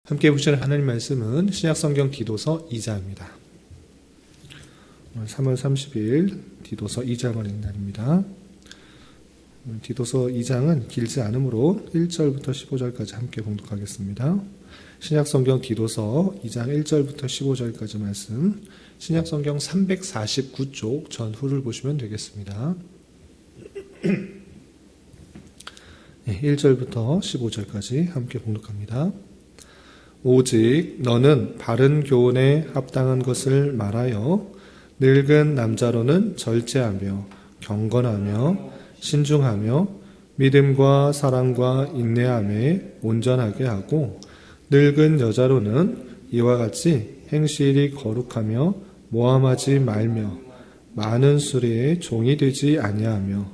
함께 보실 하나님 말씀은 신약성경 디도서 2장입니다. 3월 30일 디도서 2장을 읽는 날입니다. 디도서 2장은 길지 않으므로 1절부터 15절까지 함께 봉독하겠습니다. 신약성경 디도서 2장 1절부터 15절까지 말씀, 신약성경 349쪽 전후를 보시면 되겠습니다. 1절부터 15절까지 함께 봉독합니다. 오직 너는 바른 교훈에 합당한 것을 말하여 늙은 남자로는 절제하며 경건하며 신중하며 믿음과 사랑과 인내함에 온전하게 하고, 늙은 여자로는 이와 같이 행실이 거룩하며 모함하지 말며 많은 수레의 종이 되지 아니하며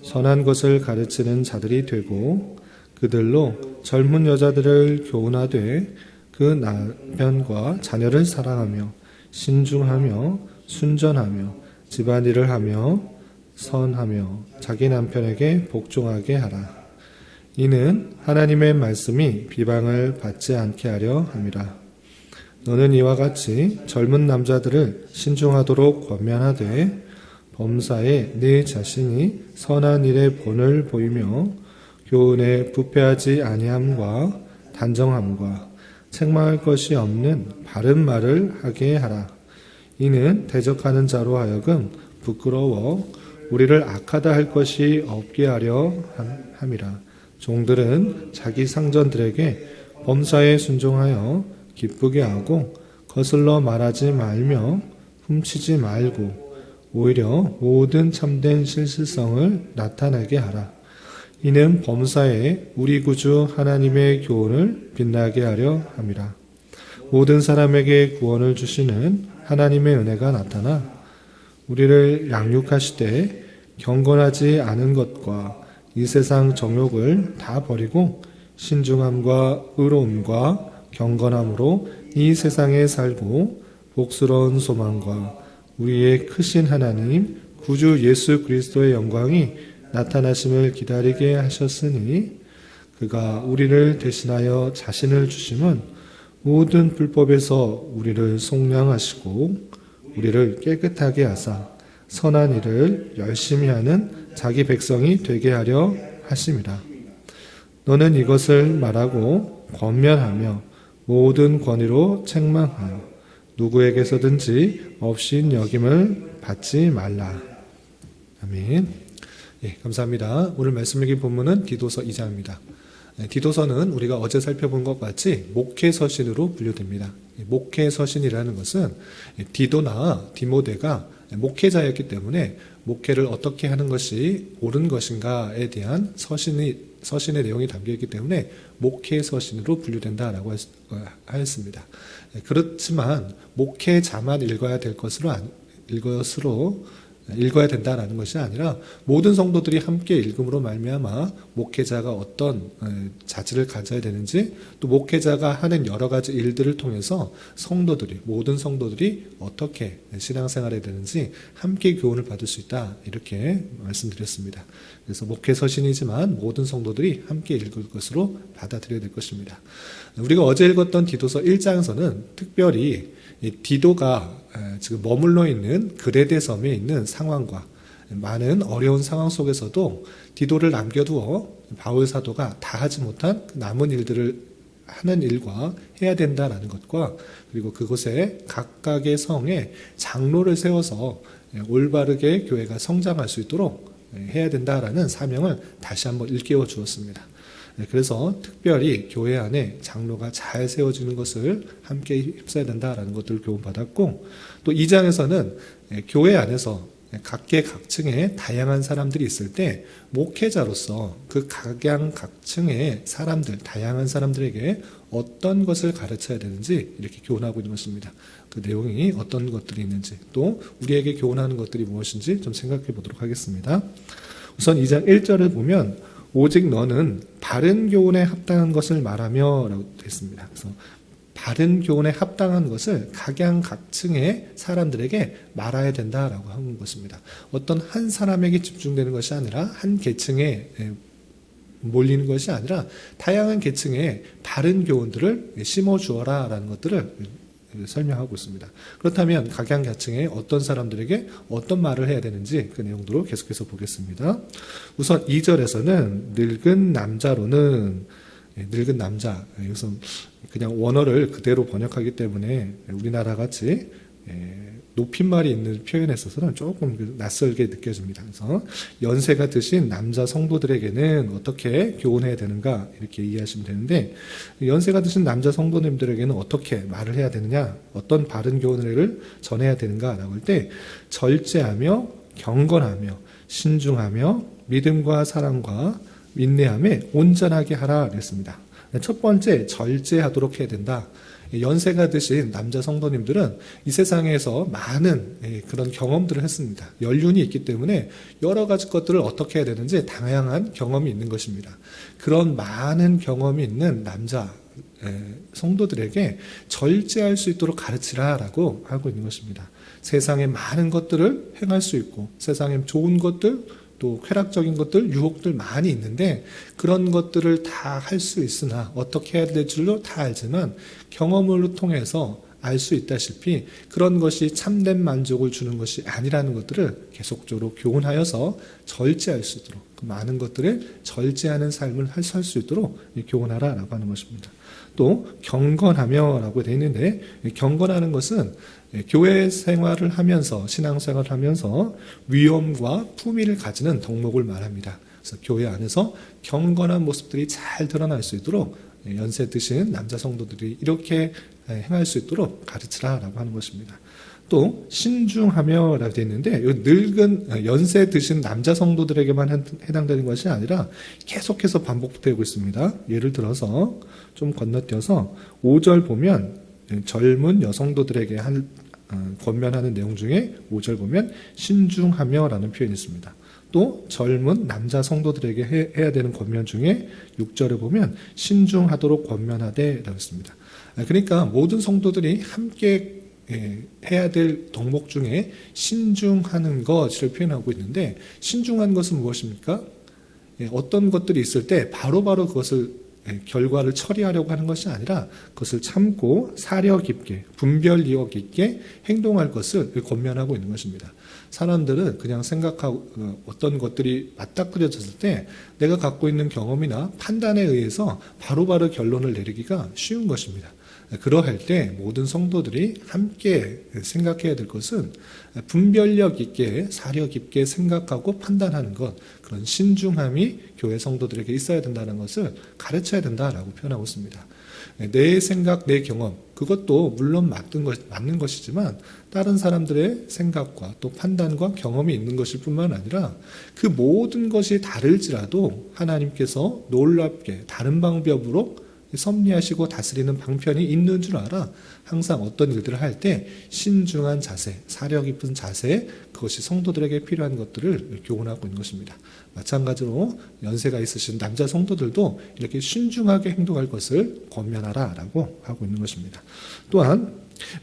선한 것을 가르치는 자들이 되고, 그들로 젊은 여자들을 교훈하되 그 남편과 자녀를 사랑하며 신중하며 순전하며 집안일을 하며 선하며 자기 남편에게 복종하게 하라. 이는 하나님의 말씀이 비방을 받지 않게 하려 함이라. 너는 이와 같이 젊은 남자들을 신중하도록 권면하되 범사에 네 자신이 선한 일의 본을 보이며 교훈에 부패하지 아니함과 단정함과 책망할 것이 없는 바른 말을 하게 하라. 이는 대적하는 자로 하여금 부끄러워 우리를 악하다 할 것이 없게 하려 함이라. 종들은 자기 상전들에게 범사에 순종하여 기쁘게 하고 거슬러 말하지 말며 훔치지 말고 오히려 모든 참된 실실성을 나타내게 하라. 이는 범사에 우리 구주 하나님의 교훈을 빛나게 하려 함이라. 모든 사람에게 구원을 주시는 하나님의 은혜가 나타나 우리를 양육하시되 경건하지 않은 것과 이 세상 정욕을 다 버리고 신중함과 의로움과 경건함으로 이 세상에 살고 복스러운 소망과 우리의 크신 하나님 구주 예수 그리스도의 영광이 나타나심을 기다리게 하셨으니, 그가 우리를 대신하여 자신을 주심은 모든 불법에서 우리를 속량하시고 우리를 깨끗하게 하사 선한 일을 열심히 하는 자기 백성이 되게 하려 하심이라. 너는 이것을 말하고 권면하며 모든 권위로 책망하여 누구에게서든지 없인 여김을 받지 말라. 아멘. 예, 감사합니다. 오늘 말씀 읽은 본문은 디도서 2장입니다. 디도서는 우리가 어제 살펴본 것 같이 목회서신으로 분류됩니다. 목회서신이라는 것은 디도나 디모데가 목회자였기 때문에 목회를 어떻게 하는 것이 옳은 것인가에 대한 서신의 내용이 담겨있기 때문에 목회서신으로 분류된다라고 하였습니다. 그렇지만 목회자만 읽어야 된다라는 것이 아니라 모든 성도들이 함께 읽음으로 말미암아 목회자가 어떤 자질을 가져야 되는지, 또 목회자가 하는 여러 가지 일들을 통해서 모든 성도들이 어떻게 신앙생활해야 되는지 함께 교훈을 받을 수 있다, 이렇게 말씀드렸습니다. 그래서 목회서신이지만 모든 성도들이 함께 읽을 것으로 받아들여야 될 것입니다. 우리가 어제 읽었던 디도서 1장에서는 특별히 이 디도가 지금 머물러 있는 그레데 섬에 있는 상황과 많은 어려운 상황 속에서도 디도를 남겨두어 바울 사도가 다 하지 못한 남은 일들을 하는 일과 해야 된다라는 것과, 그리고 그곳에 각각의 성에 장로를 세워서 올바르게 교회가 성장할 수 있도록 해야 된다라는 사명을 다시 한번 일깨워 주었습니다. 그래서 특별히 교회 안에 장로가 잘 세워지는 것을 함께 힘써야 된다라는 것들을 교훈받았고, 또 2장에서는 교회 안에서 각계각층의 다양한 사람들이 있을 때 목회자로서 그 각양각층의 다양한 사람들에게 어떤 것을 가르쳐야 되는지 이렇게 교훈하고 있는 것입니다. 그 내용이 어떤 것들이 있는지, 또 우리에게 교훈하는 것들이 무엇인지 좀 생각해 보도록 하겠습니다. 우선 2장 1절을 보면 오직 너는 바른 교훈에 합당한 것을 말하며 라고 되어 있습니다. 그래서 바른 교훈에 합당한 것을 각양각층의 사람들에게 말해야 된다라고 하는 것입니다. 어떤 한 사람에게 집중되는 것이 아니라 한 계층에 몰리는 것이 아니라 다양한 계층에 바른 교훈들을 심어주어라 라는 것들을 설명하고 있습니다. 그렇다면 각양각층에 어떤 사람들에게 어떤 말을 해야 되는지 그 내용들로 계속해서 보겠습니다. 우선 2절에서는 늙은 남자로는, 늙은 남자, 여기서 그냥 원어를 그대로 번역하기 때문에 우리나라 같이 높임말이 있는 표현에 있어서는 조금 낯설게 느껴집니다. 그래서 연세가 드신 남자 성도들에게는 어떻게 교훈해야 되는가 이렇게 이해하시면 되는데, 연세가 드신 남자 성도님들에게는 어떻게 말을 해야 되느냐, 어떤 바른 교훈을 전해야 되는가라고 할 때 절제하며 경건하며 신중하며 믿음과 사랑과 인내함에 온전하게 하라 그랬습니다. 첫 번째, 절제하도록 해야 된다. 연세가 드신 남자 성도님들은 이 세상에서 많은 그런 경험들을 했습니다. 연륜이 있기 때문에 여러 가지 것들을 어떻게 해야 되는지 다양한 경험이 있는 것입니다. 그런 많은 경험이 있는 남자 성도들에게 절제할 수 있도록 가르치라라고 하고 있는 것입니다. 세상에 많은 것들을 행할 수 있고 세상에 좋은 것들, 또 쾌락적인 것들, 유혹들 많이 있는데 그런 것들을 다 할 수 있으나 어떻게 해야 될 줄로 다 알지만 경험을 통해서 알 수 있다시피 그런 것이 참된 만족을 주는 것이 아니라는 것들을 계속적으로 교훈하여서 절제할 수 있도록, 그 많은 것들을 절제하는 삶을 살 수 있도록 교훈하라라고 하는 것입니다. 또 경건하며 라고 되어 있는데, 경건하는 것은 교회 생활을 하면서, 신앙생활을 하면서 위엄과 품위를 가지는 덕목을 말합니다. 그래서 교회 안에서 경건한 모습들이 잘 드러날 수 있도록 연세 드신 남자 성도들이 이렇게 행할 수 있도록 가르치라라고 하는 것입니다. 또 신중하며 라고 되어 있는데, 늙은 연세 드신 남자 성도들에게만 해당되는 것이 아니라 계속해서 반복되고 있습니다. 예를 들어서 좀 건너뛰어서 5절 보면 젊은 여성도들에게 권면하는 내용 중에 5절 보면 신중하며 라는 표현이 있습니다. 또 젊은 남자 성도들에게 해야 되는 권면 중에 6절에 보면 신중하도록 권면하되 라고 했습니다. 그러니까 모든 성도들이 함께 해야 될 덕목 중에 신중하는 것을 표현하고 있는데, 신중한 것은 무엇입니까? 어떤 것들이 있을 때 바로바로 그것을 결과를 처리하려고 하는 것이 아니라 그것을 참고 사려 깊게, 분별력 있게 행동할 것을 권면하고 있는 것입니다. 사람들은 그냥 생각하고 어떤 것들이 맞닥뜨려졌을 때 내가 갖고 있는 경험이나 판단에 의해서 바로바로 결론을 내리기가 쉬운 것입니다. 그러할 때 모든 성도들이 함께 생각해야 될 것은 분별력 있게 사려 깊게 생각하고 판단하는 것, 그런 신중함이 교회 성도들에게 있어야 된다는 것을 가르쳐야 된다라고 표현하고 있습니다. 내 생각, 내 경험, 그것도 물론 맞는 것이지만 다른 사람들의 생각과 또 판단과 경험이 있는 것일 뿐만 아니라 그 모든 것이 다를지라도 하나님께서 놀랍게 다른 방법으로 섭리하시고 다스리는 방편이 있는 줄 알아 항상 어떤 일들을 할 때 신중한 자세, 사려 깊은 자세, 그것이 성도들에게 필요한 것들을 교훈하고 있는 것입니다. 마찬가지로 연세가 있으신 남자 성도들도 이렇게 신중하게 행동할 것을 권면하라라고 하고 있는 것입니다. 또한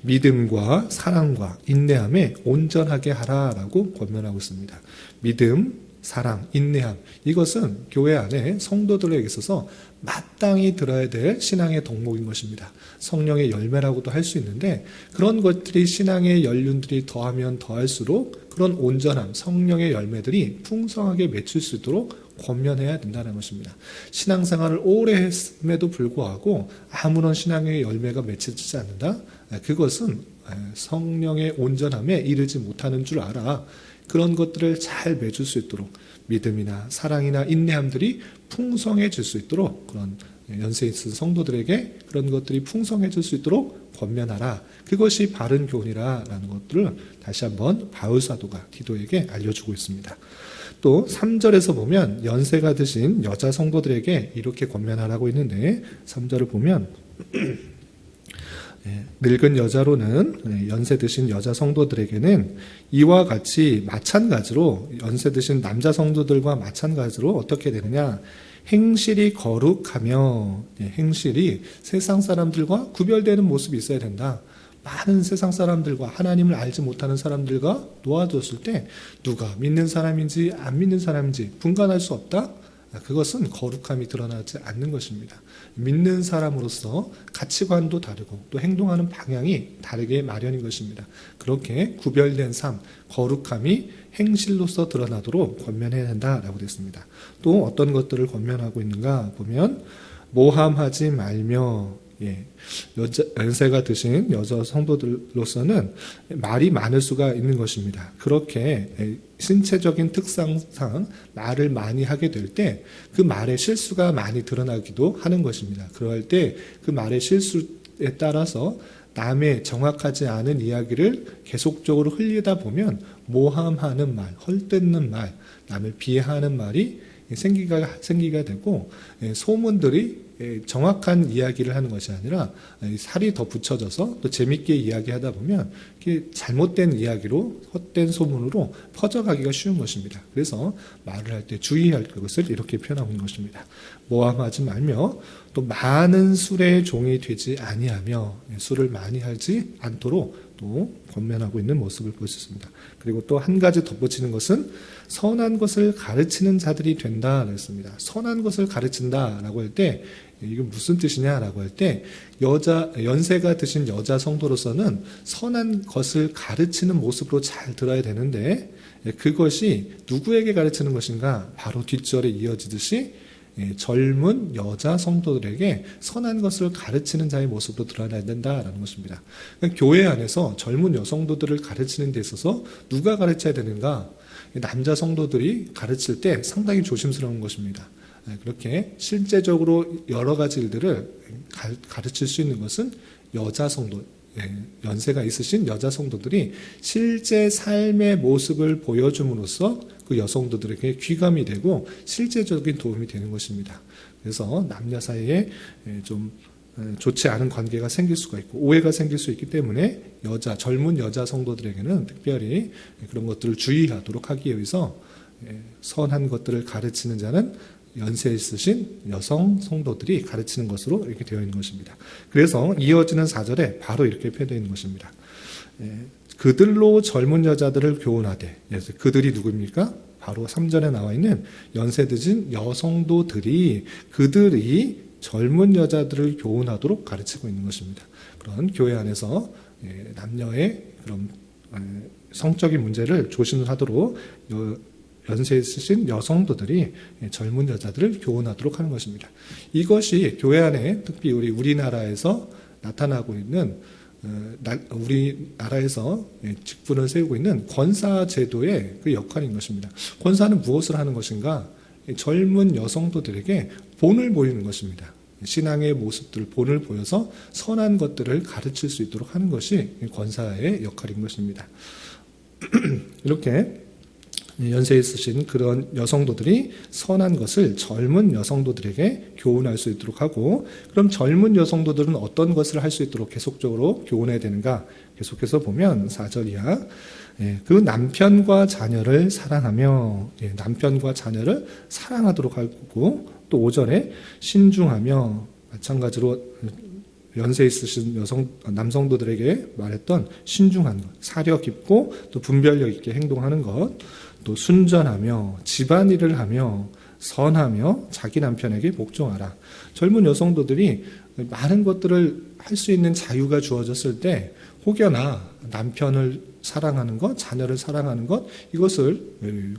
믿음과 사랑과 인내함에 온전하게 하라라고 권면하고 있습니다. 믿음, 사랑, 인내함, 이것은 교회 안에 성도들에게 있어서 마땅히 들어야 될 신앙의 덕목인 것입니다. 성령의 열매라고도 할 수 있는데 그런 것들이 신앙의 연륜들이 더하면 더할수록 그런 온전함, 성령의 열매들이 풍성하게 맺힐 수 있도록 권면해야 된다는 것입니다. 신앙생활을 오래 했음에도 불구하고 아무런 신앙의 열매가 맺히지 않는다? 그것은 성령의 온전함에 이르지 못하는 줄 알아. 그런 것들을 잘 맺을 수 있도록 믿음이나 사랑이나 인내함들이 풍성해질 수 있도록, 그런 연세 있은 성도들에게 그런 것들이 풍성해질 수 있도록 권면하라. 그것이 바른 교훈이라는 것들을 다시 한번 바울 사도가 디도에게 알려주고 있습니다. 또 3절에서 보면 연세가 드신 여자 성도들에게 이렇게 권면하라고 있는데, 3절을 보면 늙은 여자로는 연세 드신 여자 성도들에게는 이와 같이 마찬가지로 연세 드신 남자 성도들과 마찬가지로 어떻게 되느냐, 행실이 거룩하며, 행실이 세상 사람들과 구별되는 모습이 있어야 된다. 많은 세상 사람들과 하나님을 알지 못하는 사람들과 놓아뒀을 때 누가 믿는 사람인지 안 믿는 사람인지 분간할 수 없다. 그것은 거룩함이 드러나지 않는 것입니다. 믿는 사람으로서 가치관도 다르고 또 행동하는 방향이 다르게 마련인 것입니다. 그렇게 구별된 삶, 거룩함이 행실로서 드러나도록 권면해야 한다라고 됐습니다. 또 어떤 것들을 권면하고 있는가 보면 모함하지 말며, 연세가 드신 여자 성도들로서는 말이 많을 수가 있는 것입니다. 그렇게 신체적인 특성상 말을 많이 하게 될 때 그 말의 실수가 많이 드러나기도 하는 것입니다. 그럴 때 그 말의 실수에 따라서 남의 정확하지 않은 이야기를 계속적으로 흘리다 보면 모함하는 말, 헐뜯는 말, 남을 비하하는 말이 생기가 되고, 소문들이 정확한 이야기를 하는 것이 아니라 살이 더 붙여져서 또 재밌게 이야기하다 보면 잘못된 이야기로, 헛된 소문으로 퍼져가기가 쉬운 것입니다. 그래서 말을 할 때 주의할 것을 이렇게 표현하고 있는 것입니다. 모함하지 말며 또 많은 술의 종이 되지 아니하며, 술을 많이 하지 않도록 또 권면하고 있는 모습을 볼 수 있습니다. 그리고 또 한 가지 덧붙이는 것은 선한 것을 가르치는 자들이 된다 그랬습니다. 선한 것을 가르친다라고 할 때 이게 무슨 뜻이냐라고 할 때, 연세가 드신 여자 성도로서는 선한 것을 가르치는 모습으로 잘 들어야 되는데, 그것이 누구에게 가르치는 것인가? 바로 뒷절에 이어지듯이 젊은 여자 성도들에게 선한 것을 가르치는 자의 모습으로 드러나야 된다라는 것입니다. 그러니까 교회 안에서 젊은 여성도들을 가르치는 데 있어서 누가 가르쳐야 되는가? 남자 성도들이 가르칠 때 상당히 조심스러운 것입니다. 그렇게 실제적으로 여러 가지 일들을 가르칠 수 있는 것은 여자 성도, 연세가 있으신 여자 성도들이 실제 삶의 모습을 보여줌으로써 그 여성도들에게 귀감이 되고 실제적인 도움이 되는 것입니다. 그래서 남녀 사이에 좀 좋지 않은 관계가 생길 수가 있고 오해가 생길 수 있기 때문에 젊은 여자 성도들에게는 특별히 그런 것들을 주의하도록 하기 위해서 선한 것들을 가르치는 자는 연세 있으신 여성 성도들이 가르치는 것으로 이렇게 되어 있는 것입니다. 그래서 이어지는 4절에 바로 이렇게 표현되어 있는 것입니다. 그들로 젊은 여자들을 교훈하되, 그들이 누구입니까? 바로 3절에 나와 있는 연세 드신 여성도들이 그들이 젊은 여자들을 교훈하도록 가르치고 있는 것입니다. 그런 교회 안에서 남녀의 그런 성적인 문제를 조심을 하도록 연세 있으신 여성도들이 젊은 여자들을 교훈하도록 하는 것입니다. 이것이 교회 안에 특히 우리나라에서 나타나고 있는, 우리나라에서 직분을 세우고 있는 권사 제도의 그 역할인 것입니다. 권사는 무엇을 하는 것인가? 젊은 여성도들에게 본을 보이는 것입니다. 신앙의 모습들, 본을 보여서 선한 것들을 가르칠 수 있도록 하는 것이 권사의 역할인 것입니다. 이렇게 연세 있으신 그런 여성도들이 선한 것을 젊은 여성도들에게 교훈할 수 있도록 하고, 그럼 젊은 여성도들은 어떤 것을 할 수 있도록 계속적으로 교훈해야 되는가? 계속해서 보면 4절 이하, 그 남편과 자녀를 사랑하며, 남편과 자녀를 사랑하도록 하고, 또 5절에 신중하며, 마찬가지로 연세 있으신 남성도들에게 말했던 신중한 것, 사려 깊고 또 분별력 있게 행동하는 것, 또 순전하며 집안일을 하며 선하며 자기 남편에게 복종하라. 젊은 여성도들이 많은 것들을 할 수 있는 자유가 주어졌을 때 혹여나 남편을 사랑하는 것, 자녀를 사랑하는 것, 이것을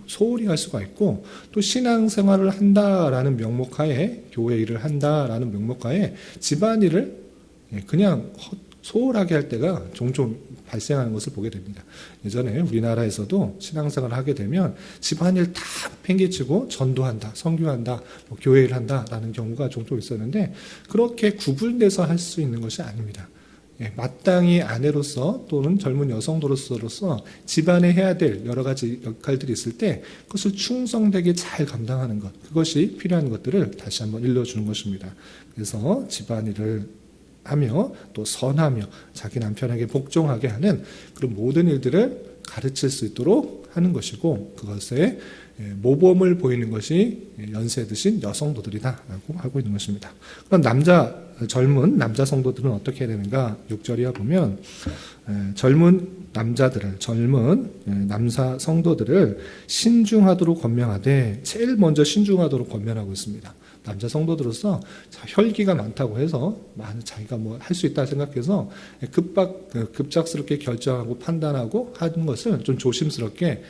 소홀히 할 수가 있고, 또 신앙생활을 한다라는 명목하에, 교회 일을 한다라는 명목하에 집안일을 그냥 소홀하게 할 때가 종종 발생하는 것을 보게 됩니다. 예전에 우리나라에서도 신앙생활을 하게 되면 집안일 다 팽개치고 전도한다, 선교한다, 교회를 한다라는 경우가 종종 있었는데, 그렇게 구분돼서 할 수 있는 것이 아닙니다. 마땅히 아내로서 또는 젊은 여성도로서 집안에 해야 될 여러 가지 역할들이 있을 때 그것을 충성되게 잘 감당하는 것, 그것이 필요한 것들을 다시 한번 일러주는 것입니다. 그래서 집안일을 하며 또 선하며 자기 남편에게 복종하게 하는 그런 모든 일들을 가르칠 수 있도록 하는 것이고, 그것에 모범을 보이는 것이 연세 드신 여성도들이다라고 하고 있는 것입니다. 그럼 남자 젊은 남자 성도들은 어떻게 해야 되는가? 6절이야 보면 젊은 남사 성도들을 신중하도록 권면하되 제일 먼저 신중하도록 권면하고 있습니다. 남자 성도들로서 혈기가 많다고 해서 자기가 뭐 할 수 있다 생각해서 급작스럽게 결정하고 판단하고 하는 것을 좀 조심스럽게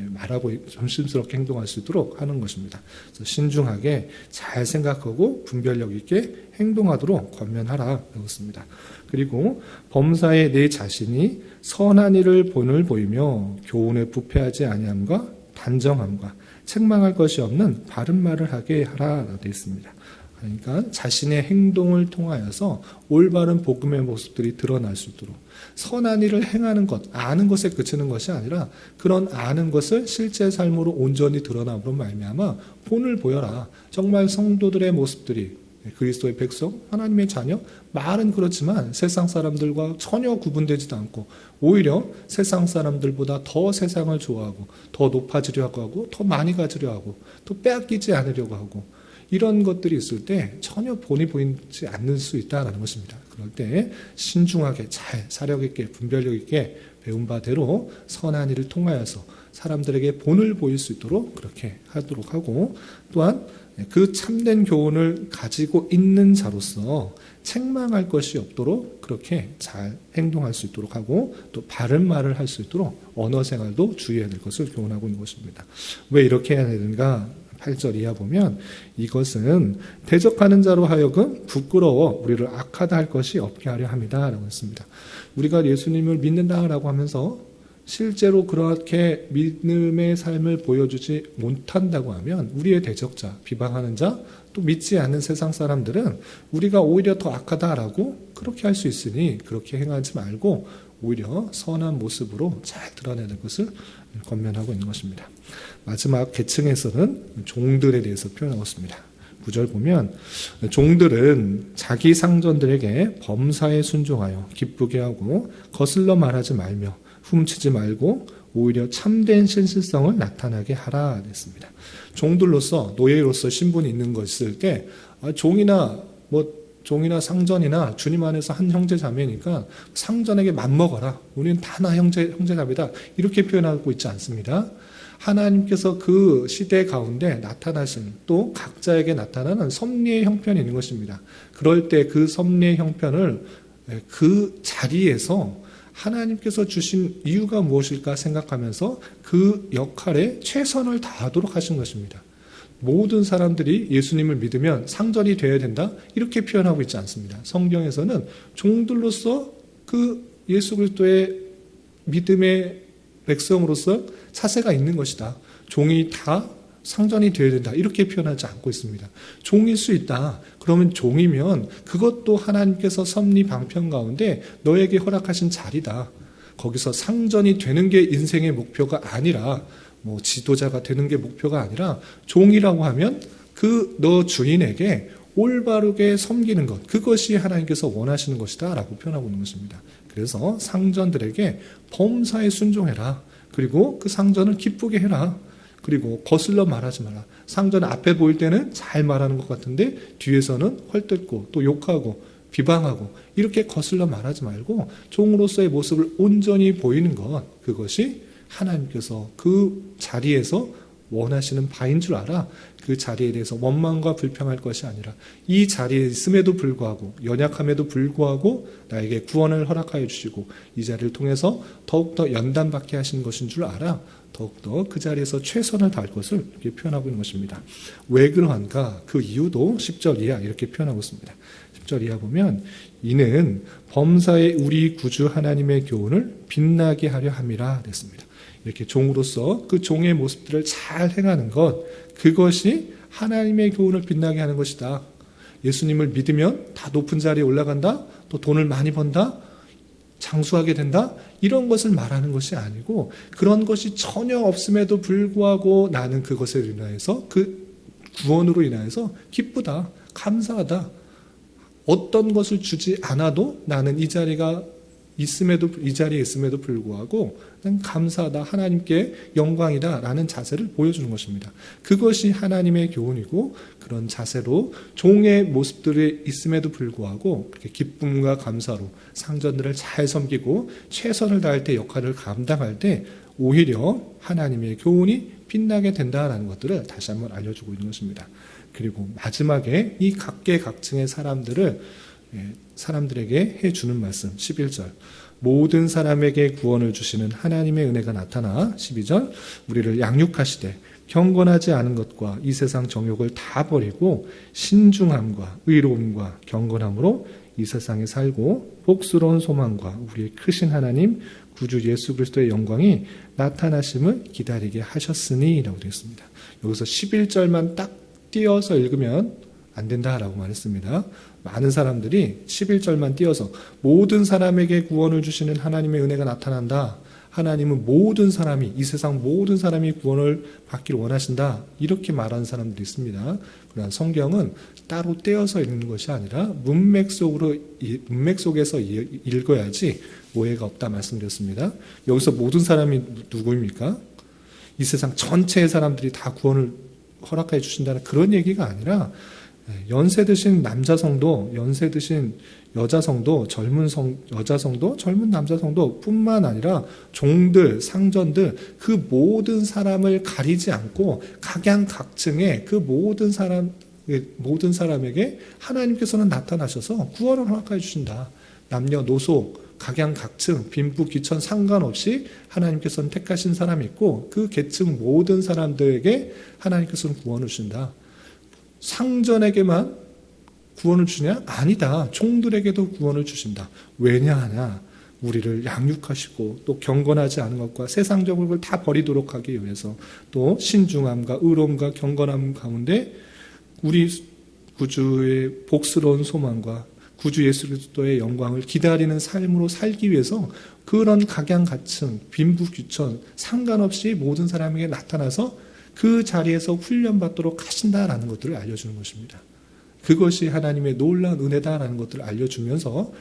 말하고 조심스럽게 행동할 수 있도록 하는 것입니다. 그래서 신중하게 잘 생각하고 분별력 있게 행동하도록 권면하라 그렇습니다. 그리고 범사에 내 자신이 선한 일을 본을 보이며 교훈에 부패하지 아니함과 단정함과 책망할 것이 없는 바른 말을 하게 하라 되어 있습니다. 그러니까 자신의 행동을 통하여서 올바른 복음의 모습들이 드러날 수 있도록 선한 일을 행하는 것, 아는 것에 그치는 것이 아니라 그런 아는 것을 실제 삶으로 온전히 드러남으로 말미암아 본을 보여라. 정말 성도들의 모습들이 그리스도의 백성, 하나님의 자녀, 말은 그렇지만 세상 사람들과 전혀 구분되지도 않고 오히려 세상 사람들보다 더 세상을 좋아하고 더 높아지려고 하고 더 많이 가지려 하고 또 빼앗기지 않으려고 하고 이런 것들이 있을 때 전혀 본이 보이지 않을 수 있다는 것입니다. 그럴 때 신중하게 잘 사력 있게 분별력 있게 배운 바대로 선한 일을 통하여서 사람들에게 본을 보일 수 있도록 그렇게 하도록 하고 또한 그 참된 교훈을 가지고 있는 자로서 책망할 것이 없도록 그렇게 잘 행동할 수 있도록 하고 또 바른 말을 할 수 있도록 언어 생활도 주의해야 될 것을 교훈하고 있는 것입니다. 왜 이렇게 해야 되는가? 8절 이하 보면 이것은 대적하는 자로 하여금 부끄러워 우리를 악하다 할 것이 없게 하려 합니다. 라고 했습니다. 우리가 예수님을 믿는다라고 하면서 실제로 그렇게 믿음의 삶을 보여주지 못한다고 하면 우리의 대적자, 비방하는 자, 또 믿지 않는 세상 사람들은 우리가 오히려 더 악하다라고 그렇게 할 수 있으니 그렇게 행하지 말고 오히려 선한 모습으로 잘 드러내는 것을 권면하고 있는 것입니다. 마지막 계층에서는 종들에 대해서 표현하고 있습니다. 9절 보면 종들은 자기 상전들에게 범사에 순종하여 기쁘게 하고 거슬러 말하지 말며 훔치지 말고 오히려 참된 신실성을 나타나게 하라 했습니다. 종들로서 노예로서 신분이 있는 것일 때 종이나 상전이나 주님 안에서 한 형제 자매니까 상전에게 맘먹어라. 우리는 다 나 형제 자매다. 이렇게 표현하고 있지 않습니다. 하나님께서 그 시대 가운데 나타나신 또 각자에게 나타나는 섭리의 형편이 있는 것입니다. 그럴 때 그 섭리의 형편을 그 자리에서 하나님께서 주신 이유가 무엇일까 생각하면서 그 역할에 최선을 다하도록 하신 것입니다. 모든 사람들이 예수님을 믿으면 상전이 되어야 된다 이렇게 표현하고 있지 않습니다. 성경에서는 종들로서 그 예수 그리스도의 믿음의 백성으로서 차세가 있는 것이다. 종이 다 상전이 되어야 된다 이렇게 표현하지 않고 있습니다. 종일 수 있다. 그러면 종이면 그것도 하나님께서 섭리 방편 가운데 너에게 허락하신 자리다. 거기서 상전이 되는 게 인생의 목표가 아니라 지도자가 되는 게 목표가 아니라 종이라고 하면 그 너 주인에게 올바르게 섬기는 것 그것이 하나님께서 원하시는 것이다 라고 표현하고 있는 것입니다. 그래서 상전들에게 범사에 순종해라. 그리고 그 상전을 기쁘게 해라. 그리고 거슬러 말하지 마라. 상전 앞에 보일 때는 잘 말하는 것 같은데 뒤에서는 헐뜯고 또 욕하고 비방하고 이렇게 거슬러 말하지 말고 종으로서의 모습을 온전히 보이는 것 그것이 하나님께서 그 자리에서 원하시는 바인 줄 알아. 그 자리에 대해서 원망과 불평할 것이 아니라 이 자리에 있음에도 불구하고 연약함에도 불구하고 나에게 구원을 허락하여 주시고 이 자리를 통해서 더욱더 연단받게 하시는 것인 줄 알아. 더욱더 그 자리에서 최선을 다할 것을 이렇게 표현하고 있는 것입니다. 왜 그러한가? 그 이유도 10절 이하 이렇게 표현하고 있습니다. 10절 이하 보면 이는 범사에 우리 구주 하나님의 교훈을 빛나게 하려 함이라 됐습니다. 이렇게 종으로서 그 종의 모습들을 잘 행하는 것 그것이 하나님의 교훈을 빛나게 하는 것이다. 예수님을 믿으면 다 높은 자리에 올라간다. 또 돈을 많이 번다. 장수하게 된다. 이런 것을 말하는 것이 아니고 그런 것이 전혀 없음에도 불구하고 나는 그것에 인하여서 그 구원으로 인하여서 기쁘다. 감사하다. 어떤 것을 주지 않아도 나는 이 자리가 이 자리에 있음에도 불구하고 그냥 감사하다, 하나님께 영광이다라는 자세를 보여주는 것입니다. 그것이 하나님의 교훈이고, 그런 자세로 종의 모습들이 있음에도 불구하고 그렇게 기쁨과 감사로 상전들을 잘 섬기고 최선을 다할 때, 역할을 감당할 때 오히려 하나님의 교훈이 빛나게 된다라는 것들을 다시 한번 알려주고 있는 것입니다. 그리고 마지막에 이 각계각층의 사람들에게 해주는 말씀 11절, 모든 사람에게 구원을 주시는 하나님의 은혜가 나타나 12절, 우리를 양육하시되 경건하지 않은 것과 이 세상 정욕을 다 버리고 신중함과 의로움과 경건함으로 이 세상에 살고 복스러운 소망과 우리의 크신 하나님 구주 예수 그리스도의 영광이 나타나심을 기다리게 하셨으니 라고 되어 있습니다. 여기서 11절만 딱 띄어서 읽으면 안 된다라고 말했습니다. 많은 사람들이 11절만 띄어서 모든 사람에게 구원을 주시는 하나님의 은혜가 나타난다, 하나님은 모든 사람이, 이 세상 모든 사람이 구원을 받기를 원하신다, 이렇게 말하는 사람들이 있습니다. 그러나 성경은 따로 떼어서 읽는 것이 아니라 문맥 속에서 읽어야지 오해가 없다 말씀드렸습니다. 여기서 모든 사람이 누구입니까? 이 세상 전체의 사람들이 다 구원을 허락해 주신다는 그런 얘기가 아니라, 연세 드신 남자 성도, 연세 드신 여자 성도, 여자 성도, 젊은 남자 성도 뿐만 아니라 종들, 상전들, 그 모든 사람을 가리지 않고 각양각층의 그 모든 사람에게 하나님께서는 나타나셔서 구원을 허락해 주신다. 남녀노소, 각양각층, 빈부 귀천 상관없이 하나님께서는 택하신 사람이 있고, 그 계층 모든 사람들에게 하나님께서는 구원을 주신다. 상전에게만 구원을 주냐? 아니다. 종들에게도 구원을 주신다. 왜냐하냐? 우리를 양육하시고 또 경건하지 않은 것과 세상적인 걸 다 버리도록 하기 위해서, 또 신중함과 의로움과 경건함 가운데 우리 구주의 복스러운 소망과 구주 예수 그리스도의 영광을 기다리는 삶으로 살기 위해서 그런 각양각층, 빈부귀천 상관없이 모든 사람에게 나타나서 그 자리에서 훈련받도록 하신다라는 것들을 알려주는 것입니다. 그것이 하나님의 놀라운 은혜다라는 것들을 알려주면서,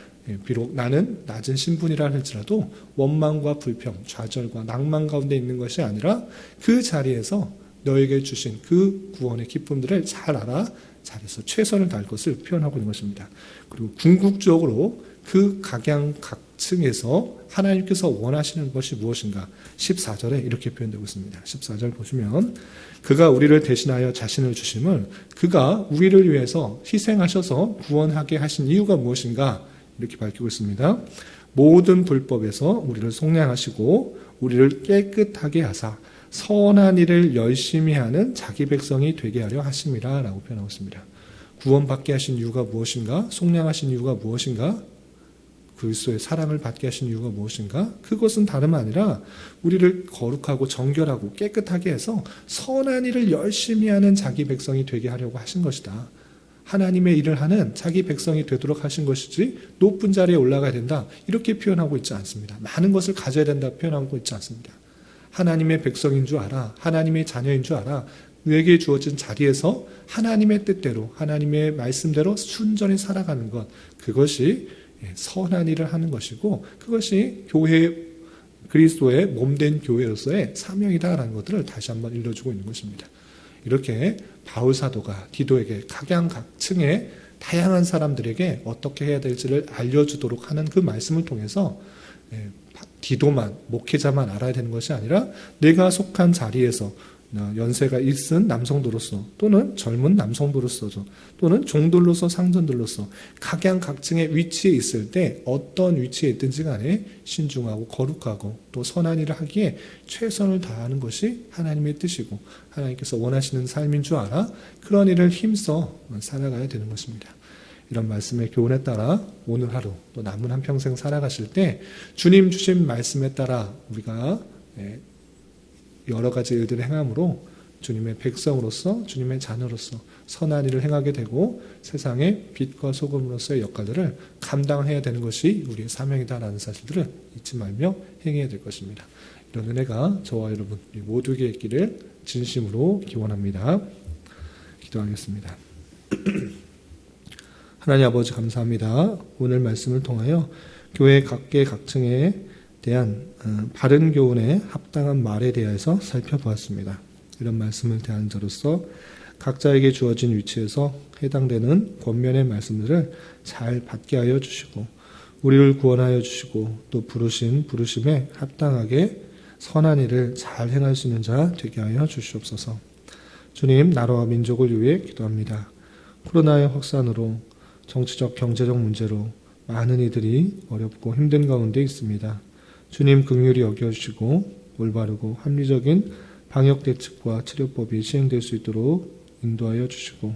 비록 나는 낮은 신분이라 할지라도 원망과 불평, 좌절과 낭만 가운데 있는 것이 아니라 그 자리에서 너에게 주신 그 구원의 기쁨들을 잘 알아 자리에서 최선을 다할 것을 표현하고 있는 것입니다. 그리고 궁극적으로 그 각양각층에서 하나님께서 원하시는 것이 무엇인가? 14절에 이렇게 표현되고 있습니다. 14절 보시면, 그가 우리를 대신하여 자신을 주심을, 그가 우리를 위해서 희생하셔서 구원하게 하신 이유가 무엇인가? 이렇게 밝히고 있습니다. 모든 불법에서 우리를 속량하시고 우리를 깨끗하게 하사 선한 일을 열심히 하는 자기 백성이 되게 하려 하심이라 라고 표현하고 있습니다. 구원받게 하신 이유가 무엇인가? 속량하신 이유가 무엇인가? 그리스도의 사랑을 받게 하신 이유가 무엇인가? 그것은 다름 아니라 우리를 거룩하고 정결하고 깨끗하게 해서 선한 일을 열심히 하는 자기 백성이 되게 하려고 하신 것이다. 하나님의 일을 하는 자기 백성이 되도록 하신 것이지 높은 자리에 올라가야 된다, 이렇게 표현하고 있지 않습니다. 많은 것을 가져야 된다 표현하고 있지 않습니다. 하나님의 백성인 줄 알아, 하나님의 자녀인 줄 알아, 너에게 주어진 자리에서 하나님의 뜻대로, 하나님의 말씀대로 순전히 살아가는 것, 그것이 선한 일을 하는 것이고, 그것이 교회, 그리스도의 몸된 교회로서의 사명이다라는 것들을 다시 한번 일러주고 있는 것입니다. 이렇게 바울 사도가 디도에게 각양각층의 다양한 사람들에게 어떻게 해야 될지를 알려주도록 하는 그 말씀을 통해서, 디도만, 목회자만 알아야 되는 것이 아니라 내가 속한 자리에서 연세가 있은 남성도로서, 또는 젊은 남성도로서, 또는 종들로서, 상전들로서 각양각층의 위치에 있을 때 어떤 위치에 있든지 간에 신중하고 거룩하고 또 선한 일을 하기에 최선을 다하는 것이 하나님의 뜻이고 하나님께서 원하시는 삶인 줄 알아 그런 일을 힘써 살아가야 되는 것입니다. 이런 말씀의 교훈에 따라 오늘 하루 또 남은 한평생 살아가실 때 주님 주신 말씀에 따라 우리가 여러 가지 일들을 행함으로 주님의 백성으로서, 주님의 자녀로서 선한 일을 행하게 되고 세상의 빛과 소금으로서의 역할들을 감당해야 되는 것이 우리의 사명이다라는 사실들을 잊지 말며 행해야 될 것입니다. 이런 은혜가 저와 여러분 모두에게 있기를 진심으로 기원합니다. 기도하겠습니다. 하나님 아버지 감사합니다. 오늘 말씀을 통하여 교회 각계 각층에 대한 바른 교훈에 합당한 말에 대해서 살펴보았습니다. 이런 말씀을 대한 자로서 각자에게 주어진 위치에서 해당되는 권면의 말씀들을 잘 받게 하여 주시고 우리를 구원하여 주시고 또 부르심에 합당하게 선한 일을 잘 행할 수 있는 자 되게 하여 주시옵소서. 주님, 나라와 민족을 위해 기도합니다. 코로나의 확산으로 정치적, 경제적 문제로 많은 이들이 어렵고 힘든 가운데 있습니다. 주님 긍휼히 여겨주시고 올바르고 합리적인 방역대책과 치료법이 시행될 수 있도록 인도하여 주시고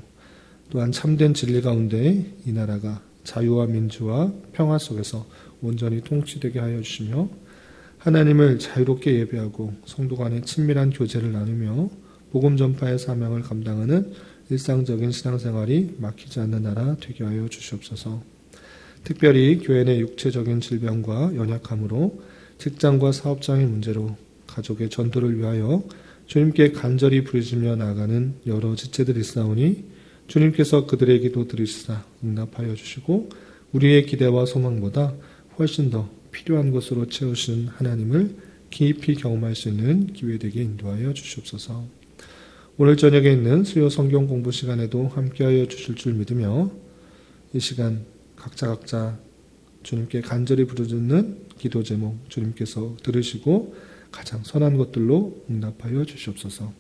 또한 참된 진리 가운데 이 나라가 자유와 민주와 평화 속에서 온전히 통치되게 하여 주시며 하나님을 자유롭게 예배하고 성도 간의 친밀한 교제를 나누며 복음 전파의 사명을 감당하는 일상적인 신앙생활이 막히지 않는 나라 되게 하여 주시옵소서. 특별히 교회 내 육체적인 질병과 연약함으로 직장과 사업장의 문제로 가족의 전도를 위하여 주님께 간절히 부르짖으며 나아가는 여러 지체들이 있사오니 주님께서 그들의 기도 들으시사 응답하여 주시고 우리의 기대와 소망보다 훨씬 더 필요한 것으로 채우시는 하나님을 깊이 경험할 수 있는 기회되게 인도하여 주시옵소서. 오늘 저녁에 있는 수요 성경 공부 시간에도 함께하여 주실 줄 믿으며 이 시간 각자 주님께 간절히 부르짖는 기도 제목 주님께서 들으시고 가장 선한 것들로 응답하여 주시옵소서.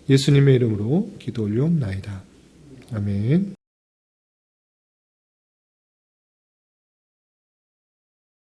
예수님의 이름으로 기도 올리옵나이다. 아멘.